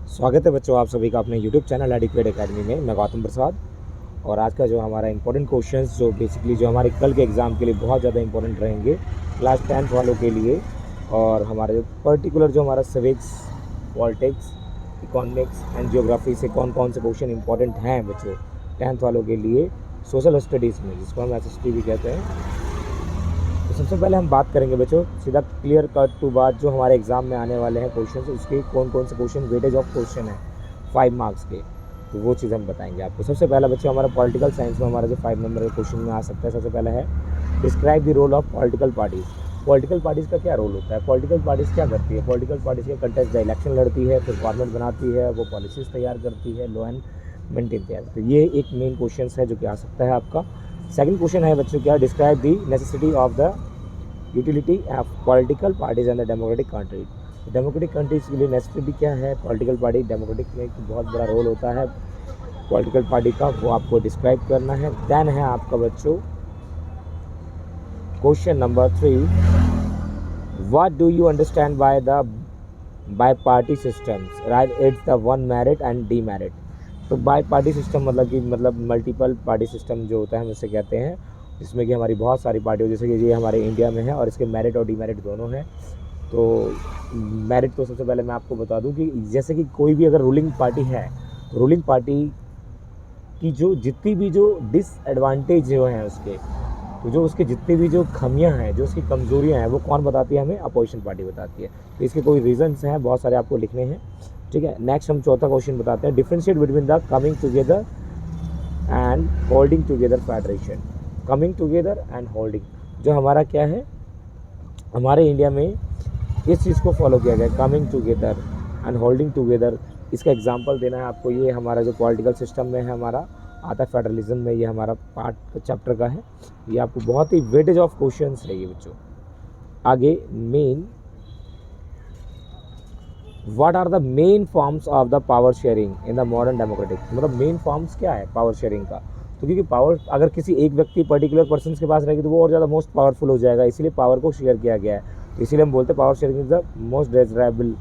स्वागत है बच्चों आप सभी का अपने YouTube चैनल एडिक्वेट एकेडमी में। मैं गौतम प्रसाद और आज का जो हमारा इंपॉर्टेंट क्वेश्चंस जो बेसिकली जो हमारे कल के एग्ज़ाम के लिए बहुत ज़्यादा इंपॉर्टेंट रहेंगे क्लास 10th वालों के लिए। और हमारे जो पर्टिकुलर जो हमारा civics, politics, economics and geography से कौन कौन से क्वेश्चन इंपॉर्टेंट हैं बच्चों 10th वालों के लिए सोशल स्टडीज़ में, जिसको हम SST भी कहते हैं। तो सबसे पहले हम बात करेंगे बच्चों सीधा क्लियर कट टू बात जो हमारे एग्ज़ाम में आने वाले हैं क्वेश्चन, उसके कौन कौन से क्वेश्चन वेटेज ऑफ क्वेश्चन है 5 मार्क्स के, तो वो चीज़ हम बताएंगे आपको। सबसे पहला बच्चों हमारा पॉलिटिकल साइंस में हमारा जो 5 नंबर के क्वेश्चन में आ सकता है, सबसे पहला है describe the role of political parties. Political parties का क्या रोल होता है, पॉलिटिकल पार्टीज़ क्या करती है। पॉलिटिकल पार्टीज़ के कंटेस्ट द इलेक्शन लड़ती है, फिर गवर्नमेंट बनाती है, वो पॉलिसीज़ तैयार करती है, लॉ एंड मेंटेन तैयार करती है। ये एक मेन क्वेश्चन है जो कि आ सकता है आपका। सेकंड क्वेश्चन है बच्चों क्या, describe the necessity of the utility of political parties and the democratic countries. Democratic countries के लिए नेसेसिटी क्या है, पॉलिटिकल पार्टी डेमोक्रेटिक में एक बहुत बड़ा रोल होता है पॉलिटिकल पार्टी का, वो आपको डिस्क्राइब करना है। देन है आपका बच्चों question number 3, what do you understand by party systems, right it's the one merit and D merit. तो बाय पार्टी सिस्टम मतलब मल्टीपल पार्टी सिस्टम जो होता है हम उसे कहते हैं, जिसमें कि हमारी बहुत सारी पार्टियों, जैसे कि ये हमारे इंडिया में है और इसके मेरिट और डीमेरिट दोनों हैं। तो मेरिट तो सबसे पहले मैं आपको बता दूं कि जैसे कि कोई भी अगर रूलिंग पार्टी है तो रूलिंग पार्टी की जो जितनी भी जो डिसएडवांटेज जो हैं उसके, तो जो उसके जितनी भी जो खामियां हैं, जो उसकी कमजोरियां हैं, वो कौन बताती है हमें, अपोजिशन पार्टी बताती है। तो इसके कोई रीजंस हैं, बहुत सारे आपको लिखने हैं, ठीक है। नेक्स्ट हम चौथा क्वेश्चन बताते हैं, differentiate between the coming together and holding together federation. Coming together and holding जो हमारा क्या है, हमारे इंडिया में इस चीज़ को फॉलो किया गया, coming together and holding together. इसका एग्जांपल देना है आपको, ये हमारा जो पॉलिटिकल सिस्टम में है हमारा आता है फेडरलिज्म में, ये हमारा पार्ट चैप्टर का है। ये आपको बहुत ही वेटेज ऑफ क्वेश्चंस है ये बच्चों। आगे main, what are the main forms of the power sharing in the modern democratic. मतलब मेन फॉर्म्स क्या है पावर शेयरिंग का, तो क्योंकि पावर अगर किसी एक व्यक्ति पर्टिकुलर पर्सन के पास रहेगी तो वो और ज़्यादा मोस्ट पावरफुल हो जाएगा, इसीलिए पावर को शेयर किया गया है। तो इसीलिए हम बोलते हैं power sharing is the most desirable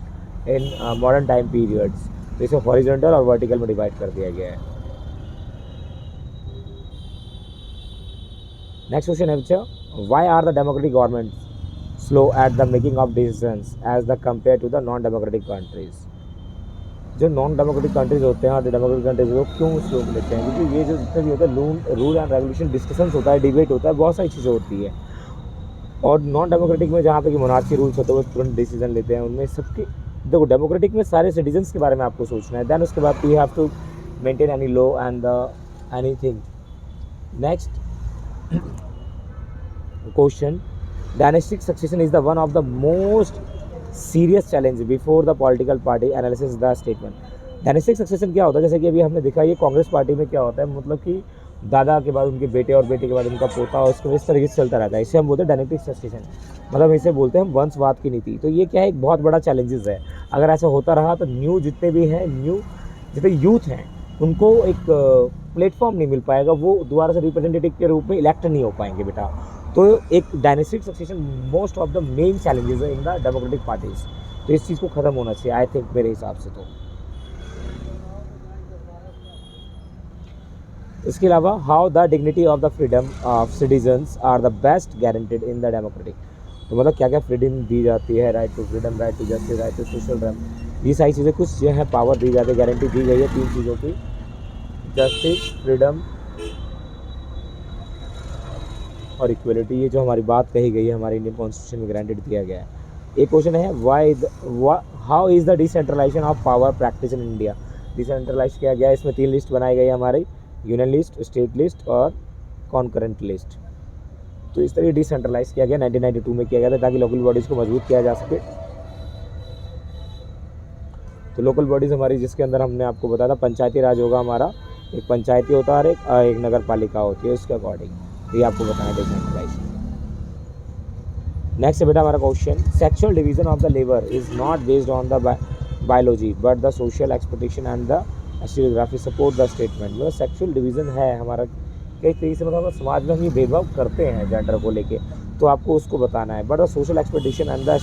in modern time periods. तो इसे हॉरिजॉन्टल और वर्टिकल में डिवाइड कर दिया गया है। नेक्स्ट क्वेश्चन है बच्चा, why are the democratic government slow at the making of decisions as the compare to the non democratic countries. जो नॉन डेमोक्रेटिक कंट्रीज होते हैं और डेमोक्रेटिक कंट्रीज वो क्यों स्लो लेते हैं, क्योंकि ये जो जितने भी होता है रूल एंड रेगुलेशन डिस्कशंस होता है, डिबेट होता है, बहुत सारी चीज़ें होती है। और नॉन डेमोक्रेटिक में जहाँ पे कि मोनार्ची रूल्स होते हैं वो तुरंत डिसीजन लेते हैं, उनमें सबके देखो डेमोक्रेटिक में सारे सिटीजन्स के बारे में आपको सोचना है, देन उसके बाद you have to maintain any law and anything. Next question, dynastic succession is the one of the most serious challenge before the political party analysis the statement. Dynastic succession क्या होता है, जैसे कि अभी हमने देखा ये कांग्रेस पार्टी में क्या होता है, मतलब कि दादा के बाद उनके बेटे और बेटे के बाद उनका पोता, और उसके इस तरीके से चलता रहता है, इसे हम बोलते हैं डायनेस्टिक सक्सेशन, मतलब इसे बोलते हैं हम वंशवाद की नीति। तो ये क्या है, एक बहुत बड़ा चैलेंजेस है। अगर ऐसा होता रहा तो न्यू जितने भी हैं, न्यू जितने यूथ हैं उनको एक प्लेटफॉर्म नहीं मिल पाएगा, वो दोबारा से रिप्रेजेंटेटिव के रूप में इलेक्ट नहीं हो पाएंगे बेटा। तो एक dynastic succession most of the main challenges है इन द डेमोक्रेटिक पार्टीज। तो इस चीज़ को ख़त्म होना चाहिए आई थिंक, मेरे हिसाब से। तो इसके अलावा how the dignity of the freedom of citizens are the best guaranteed in the democratic. तो मतलब क्या क्या फ्रीडम दी जाती है, right to freedom, right to justice, right to social run, ये सारी चीज़ें कुछ जो है पावर दी जाती है, गारंटी दी गई है 3 चीज़ों की, जस्टिस, फ्रीडम और इक्वलिटी। ये जो हमारी बात कही गई है हमारे इंडियन कॉन्स्टिट्यूशन में ग्रांटेड दिया गया है। एक क्वेश्चन है, how is the decentralization of power practice in India. Decentralize किया गया है, इसमें 3 लिस्ट बनाई गई है हमारी, यूनियन लिस्ट, स्टेट लिस्ट और कॉन्करेंट लिस्ट। तो इस तरह डिसेंट्रलाइज किया गया 1992 में किया गया था, ताकि लोकल बॉडीज़ को मजबूत किया जा सके। तो लोकल बॉडीज़ हमारी जिसके अंदर हमने आपको बताया था पंचायती राज होगा हमारा, एक पंचायती होता है और एक नगर पालिका होती है, उसके अकॉर्डिंग ये आपको बताना है डिसेंट्रलाइज। नेक्स्ट है बेटा हमारा question, sexual division of the labour is not based on the biology but the social expectation and the historiography support the statement. मतलब सेक्सुअल डिवीजन है हमारा कई तरीके से, मतलब समाज में हम ये भेदभाव करते हैं जेंडर को लेके, तो आपको उसको बताना है, but the social expectation and the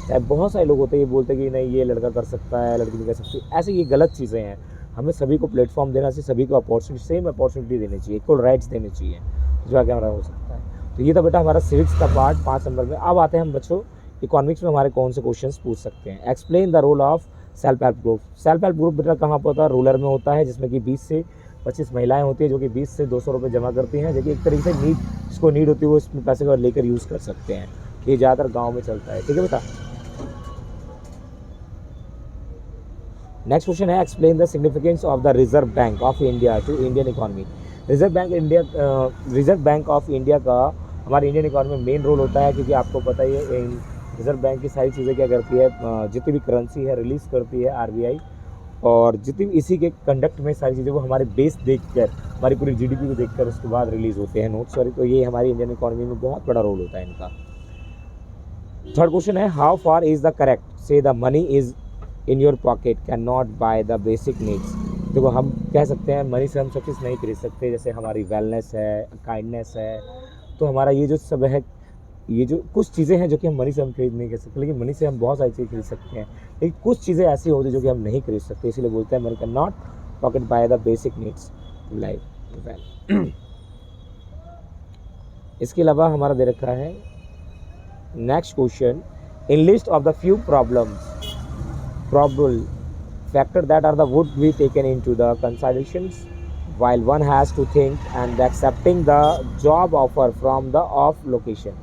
चाहे बहुत सारे लोग होते हैं ये बोलते हैं कि नहीं ये लड़का कर सकता है, लड़की नहीं कर सकती, ऐसे ये गलत चीज़ें हैं। हमें सभी को प्लेटफॉर्म देना चाहिए, सभी को अपॉर्चुनिटी, सेम अपॉर्चुनिटी देनी चाहिए, इक्वल राइट्स देने चाहिए, जो आगे हमारा हो सकता है। तो ये था बेटा हमारा सिविक्स का पार्ट 5 नंबर में। अब आते हैं हम बच्चों इकोनॉमिक्स में हमारे कौन से क्वेश्चन पूछ सकते हैं। Explain the role of self help group. Self help group बेटा कहाँ पर होता है, रूरल में होता है, जिसमें कि 20 से 25 महिलाएं होती हैं जो कि 20 से 200 रुपये जमा करती हैं, जो कि एक तरीके से नीड, जिसको नीड होती है वो इसमें पैसे को लेकर यूज़ कर सकते हैं। ये ज़्यादातर गाँव में चलता है, ठीक है बेटा। नेक्स्ट क्वेश्चन है explain the significance of the Reserve Bank of India to Indian economy. Reserve Bank of India का हमारे इंडियन इकोनॉमी में मेन रोल होता है, क्योंकि आपको पता ही है रिजर्व बैंक की सारी चीज़ें क्या करती है, जितनी भी करेंसी है रिलीज़ करती है आरबीआई, और जितनी भी इसी के कंडक्ट में सारी चीज़ें वो हमारे बेस देखकर, हमारी पूरी जीडीपी को देखकर उसके बाद रिलीज़ होते हैं नोट, सॉरी। तो ये हमारी इंडियन इकोनॉमी में बहुत बड़ा रोल होता है इनका। थर्ड क्वेश्चन है how far is the correct say the money is in your pocket can not buy the basic needs. देखो हम कह सकते हैं मनी से हम सब चीज़ नहीं खरीद सकते, जैसे हमारी वेलनेस है, काइंडनेस है, तो हमारा ये जो सब है, ये जो कुछ चीज़ें हैं जो कि हम मनी से हम खरीद नहीं कर सकते, लेकिन मनी से हम बहुत सारी चीज़ें खरीद सकते हैं, लेकिन कुछ चीज़ें ऐसी होती हैं जो कि हम नहीं खरीद सकते, इसीलिए बोलते हैं money can not pocket bye the basic needs life well. इसके अलावा हमारा दे रखा है next question, in list of the few probable factor that are the would be taken into the considerations while one has to think and accepting the job offer from the off location।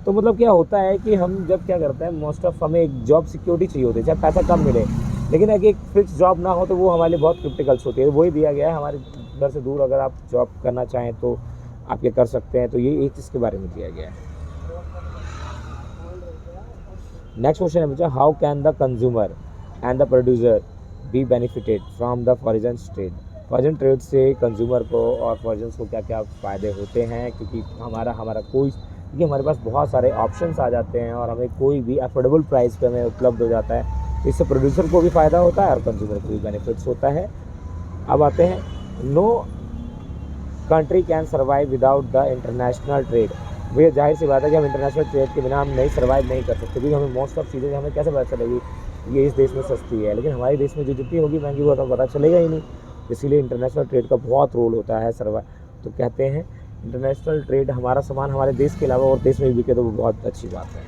तो मतलब क्या होता है कि हम जब क्या करते हैं, मोस्ट ऑफ हमें एक जॉब सिक्योरिटी चाहिए होती है, चाहे पैसा कम मिले, लेकिन अगर एक फिक्स जॉब ना हो तो वो हमारे लिए बहुत क्रिटिकल्स होती है। वही दिया गया है हमारे घर से दूर अगर आप जॉब करना चाहें तो आप ये कर सकते हैं, तो ये एक चीज़ के बारे में दिया गया है। नेक्स्ट क्वेश्चन है बच्चा, how can the consumer and the producer be benefited from the foreign trade. Foreign trade से कंज्यूमर को और फॉरेन को क्या क्या फ़ायदे होते हैं, क्योंकि क्योंकि हमारे पास बहुत सारे ऑप्शंस आ जाते हैं और हमें कोई भी अफोर्डेबल प्राइस पे हमें उपलब्ध हो जाता है, इससे प्रोड्यूसर को भी फ़ायदा होता है और कंज्यूमर को भी बेनिफिट्स होता है। अब आते हैं, no country can survive without the international trade. भैया जाहिर सी बात है कि हम इंटरनेशनल ट्रेड के बिना हम नहीं सर्वाइव नहीं कर सकते, क्योंकि हमें मोस्ट ऑफ चीज़ें हमें कैसे पता चलेगी ये इस देश में सस्ती है, लेकिन हमारे देश में जो जितनी होगी महंगी वो तो पता चलेगा ही नहीं। इसीलिए इंटरनेशनल ट्रेड का बहुत रोल होता है सर्वाइव। तो कहते हैं इंटरनेशनल ट्रेड, हमारा सामान हमारे देश के अलावा और देश में भी बिके तो वो बहुत अच्छी बात है।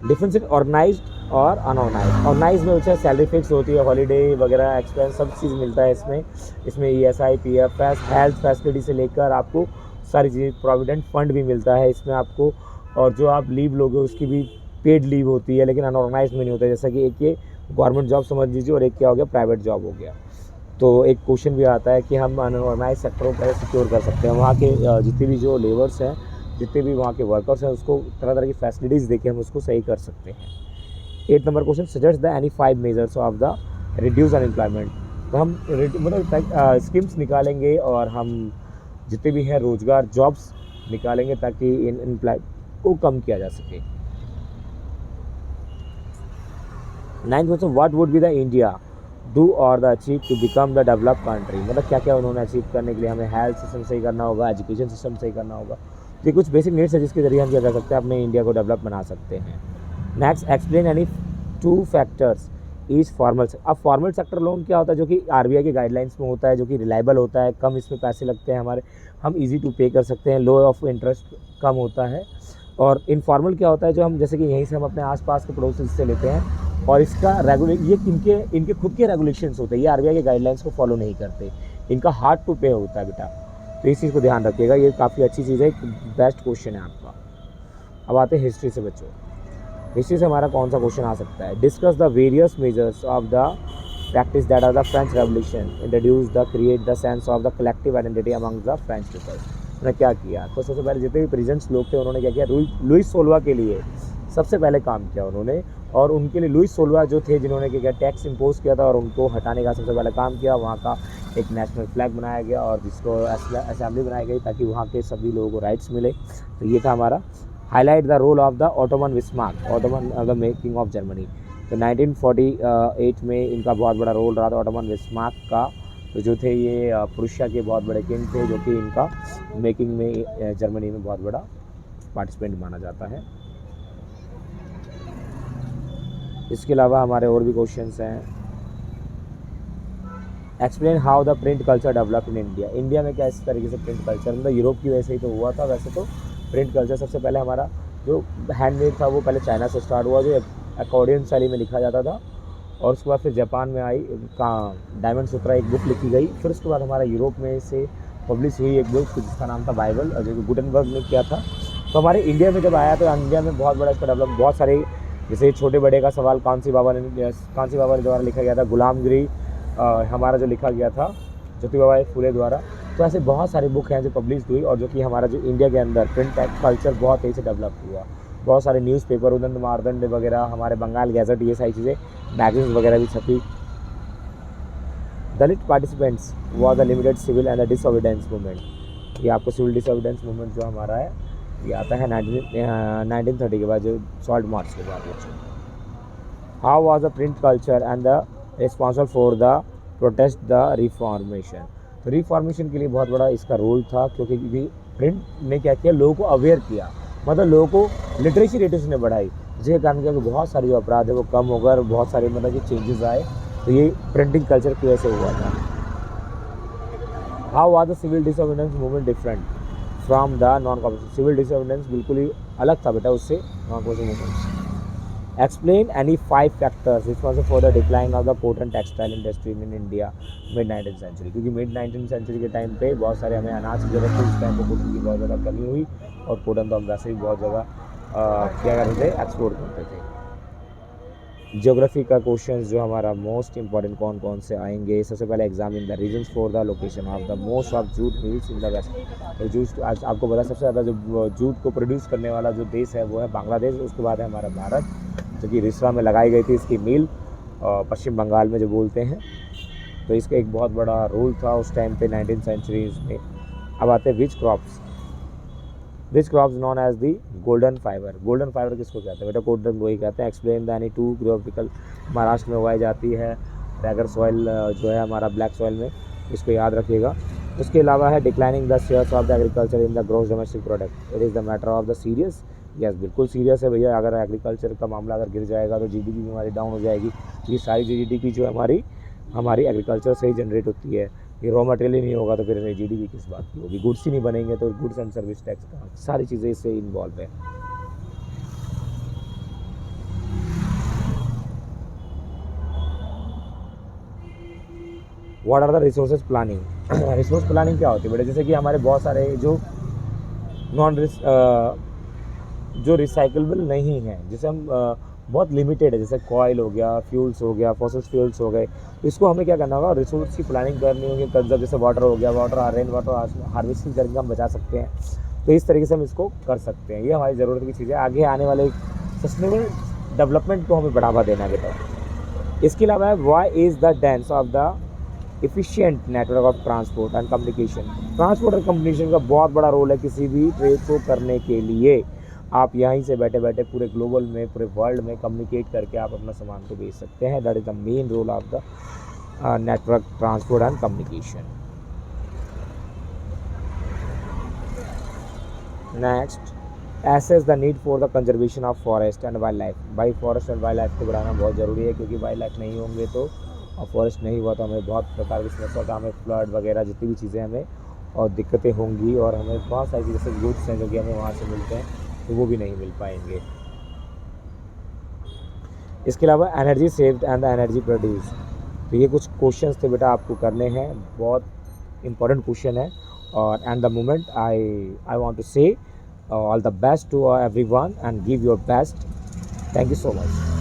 डिफरेंस इन ऑर्गेनाइज्ड और अनऑर्गेनाइज्ड। ऑर्गेनाइज में अच्छा सैलरी फिक्स होती है, हॉलीडे वगैरह एक्सपेंस सब चीज़ मिलता है इसमें ESI PF हेल्थ फैसिलिटी से लेकर आपको सारी चीज़ें, प्रोविडेंट फंड भी मिलता है इसमें आपको, और जो आप लीव लोगे उसकी भी पेड लीव होती है, लेकिन अनऑर्गेनाइज में नहीं होता है। जैसा कि एक ये गवर्नमेंट जॉब समझ लीजिए और एक क्या हो गया, प्राइवेट जॉब हो गया। तो एक क्वेश्चन भी आता है कि हम अनऑर्गेनाइज सेक्टरों को सिक्योर कर सकते हैं, वहाँ के जितने भी जो लेबर्स हैं, जितने भी वहाँ के वर्कर्स हैं, उसको तरह तरह की फैसिलिटीज़ देके हम उसको सही कर सकते हैं। 8 number question, suggest the any 5 measures of the reduce unemployment. तो हम मतलब स्कीम्स निकालेंगे और हम जितने भी हैं रोज़गार जॉब्स निकालेंगे ताकि इन एम्प्लॉय को कम किया जा सके। 9th question, what would be the India do और the achieve to become the develop country. मतलब क्या क्या उन्होंने अचीव करने के लिए हमें हेल्थ सिस्टम सही करना होगा, एजुकेशन सिस्टम सही करना होगा। तो ये कुछ बेसिक नीड्स है जिसके जरिए हम क्या कर सकते हैं, अपने इंडिया को डेवलप बना सकते हैं। Next, explain any 2 factors is formal. अब फॉर्मल सेक्टर लोन क्या होता है, जो कि आरबीआई के गाइडलाइंस में होता है, जो कि रिलायबल होता है, कम इसमें पैसे लगते हैं हमारे, हम इजी टू पे कर सकते हैं, लो ऑफ इंटरेस्ट कम होता है। और इनफॉर्मल क्या होता है, जो हम जैसे कि यहीं से हम अपने आसपास के पड़ोसी से लेते हैं और इसका ये इनके खुद के रेगुलेशंस होते हैं, ये आरबीआई के गाइडलाइंस को फॉलो नहीं करते, इनका हार्ड टू पे होता है बेटा, तो इस चीज़ को ध्यान रखिएगा, ये काफ़ी अच्छी चीज़ है, बेस्ट क्वेश्चन है आपका। अब आते हैं हिस्ट्री से बच्चों। हिस्ट्री से हमारा कौन सा क्वेश्चन आ सकता है, discuss the various measures of the practice that are the French revolution introduce the create the sense of the collective identity among the French people. उन्होंने क्या किया, तो सबसे पहले जितने भी प्रेजेंट्स लोग थे उन्होंने क्या किया, लुइस 16 के लिए सबसे पहले काम किया उन्होंने, और उनके लिए लुइस 16 जो थे जिन्होंने क्या किया, टैक्स इम्पोज किया था और उनको हटाने का सबसे पहले काम किया। वहाँ का एक नेशनल फ्लैग बनाया गया और जिसको असेंबली बनाई गई ताकि वहाँ के सभी लोगों को राइट्स मिले। तो ये था हमारा highlight the role of the Otto von Bismarck, Otto von of the making of Germany. तो 1948 में इनका बहुत बड़ा रोल रहा था ऑटोमन बिस्मार्क का। तो जो थे ये प्रुशिया के बहुत बड़े किंग थे, जो कि इनका मेकिंग में जर्मनी में बहुत बड़ा पार्टिसिपेंट माना जाता है। इसके अलावा हमारे और भी क्वेश्चंस हैं। Explain how the print culture develop in India. India में क्या इस तरीके से प्रिंट कल्चर, मतलब यूरोप की वजह से ही तो हुआ था। वैसे तो प्रिंट कल्चर सबसे पहले हमारा जो हैंडमेड था वो पहले चाइना से स्टार्ट हुआ, जो अकॉर्डियन शैली में लिखा जाता था, और उसके बाद फिर जापान में आई डायमंड सूत्रा एक बुक लिखी गई। फिर उसके बाद हमारा यूरोप में से पब्लिश हुई एक बुक जिसका नाम था बाइबल, और जो गुटेनबर्ग ने किया था। तो हमारे इंडिया में जब आया तो इंडिया में बहुत बड़ा इसका डेवलप, बहुत सारे, जैसे छोटे बड़े का सवाल कांसी बाबा के द्वारा लिखा गया था, गुलामगिरी हमारा जो लिखा गया था ज्योतिबा फुले द्वारा। तो ऐसे बहुत सारे बुक हैं जो पब्लिश हुई, और जो कि हमारा जो इंडिया के अंदर प्रिंट कल्चर बहुत तेज़ी से डेवलप हुआ। बहुत सारे न्यूज़पेपर, उदंत मारदंड वगैरह, हमारे बंगाल गैजेट, ये सारी चीज़ें, मैगजीन्स वगैरह भी छपी। Dalit participants was the limited civil and the disobedience movement. ये आपको सिविल डिसओबीडेंस मूवमेंट जो हमारा है ये आता है 1930 के बाद, जो सॉल्ट मार्च के बाद। How was the print culture and the responsible for the protest the reformation. तो रिफॉर्मेशन के लिए बहुत बड़ा इसका रोल था, क्योंकि प्रिंट ने क्या किया, लोगों को अवेयर किया, मतलब लोगों को लिटरेसी रेट उसने बढ़ाई, जिसके कारण क्या बहुत सारे जो अपराध है वो कम हो गए, और बहुत सारे मतलब जो चेंजेस आए, तो ये प्रिंटिंग कल्चर की वजह से हुआ था। How was the civil disobedience movement different from the non cooperative. Civil disobedience बिल्कुल ही अलग था बेटा उससे non cooperative movement. Explain any 5 factors responsible for the decline of the cotton textile industry in India mid 19th century. क्योंकि mid 19th century के time पे बहुत सारे हमें अनाज की जरूरत थी, उस टाइम पर कॉटन की बहुत ज़्यादा कमी हुई, और कॉटन तो हम वैसे ही बहुत ज़्यादा क्या करते थे, एक्सपोर्ट करते थे। ज्योग्राफी का क्वेश्चन जो हमारा मोस्ट इंपॉर्टेंट कौन कौन से आएंगे। सबसे पहले examine the reasons for the location of the most of jute mills in the west. तो जूट आज आपको पता सबसे ज़्यादा जो जूट को प्रोड्यूस करने वाला जो देश है वो है बांग्लादेश। उसके बाद है हमारा भारत, जो कि रिसवा में लगाई गई थी इसकी मिल, पश्चिम बंगाल में जो बोलते हैं। तो इसका एक बहुत बड़ा रोल था उस टाइम पे 19th सेंचुरीज में। अब आते हैं which crops known as the golden fibre. Golden fibre किसको कहते हैं बेटा, कॉटन को ही कहते हैं। Explain the any 2 geographical. Maharashtra में उगाई जाती है, रैगर सॉइल जो है हमारा ब्लैक सॉइल में, इसको याद रखिएगा। उसके अलावा है declining the shares of the agriculture in the gross domestic product, it is the matter of the serious. Yes, बिल्कुल सीरियस है भैया। अगर एग्रीकल्चर का मामला अगर गिर जाएगा तो जीडीपी भी हमारी डाउन हो जाएगी। ये सारी जीडीपी जो हमारी एग्रीकल्चर से ही जनरेट होती है। ये रॉ मटेरियल ही नहीं होगा तो फिर जीडीपी किस बात की होगी। गुड्स ही नहीं बनेंगे तो गुड्स एंड सर्विस टैक्स का, सारी चीज़ें इससे इन्वॉल्व है। What are the resources planning. Resource planning क्या होती है बेटा, जैसे कि हमारे बहुत सारे जो जो रिसाइकलेबल नहीं है, जैसे हम बहुत लिमिटेड है, जैसे कॉयल हो गया, फ्यूल्स हो गया, फॉसिल फ्यूल्स हो गए, इसको हमें क्या करना होगा, रिसोर्स की प्लानिंग करनी होगी। कंजर्व, जैसे वाटर हो गया, रेन वाटर हार्वेस्टिंग करके हम बचा सकते हैं। तो इस तरीके से हम इसको कर सकते हैं। ये हमारी ज़रूरत की चीज़ है। आगे आने वाले सस्टेनेबल डेवलपमेंट को हमें बढ़ावा देना बेटा। इसके अलावा है why is the dense of the efficient network of transport and communication. Transport और कम्युनिकेशन का बहुत बड़ा रोल है किसी भी ट्रेड को करने के लिए। आप यहीं से बैठे बैठे पूरे ग्लोबल में, पूरे वर्ल्ड में कम्युनिकेट करके आप अपना सामान को बेच सकते हैं। That is the main role of the network, transport and communication. Next, assess the need for the conservation of forest and wildlife. भाई फॉरेस्ट एंड वाइल्ड लाइफ को बढ़ाना बहुत ज़रूरी है, क्योंकि वाइल्ड लाइफ नहीं होंगे तो और फॉरेस्ट नहीं हुआ तो हमें बहुत प्रकार की समस्या का, हमें फ्लड वगैरह जितनी भी चीज़ें हमें और दिक्कतें होंगी, और हमें बहुत सारी चीज़ें, जैसे गुड्स हैं जो कि हमें वहाँ से मिलते हैं तो वो भी नहीं मिल पाएंगे। इसके अलावा energy saved and the energy produce. तो ये कुछ क्वेश्चंस थे बेटा आपको करने हैं, बहुत इंपॉर्टेंट क्वेश्चन है। और and the moment I want to say all the best to everyone and give your best. Thank you so much.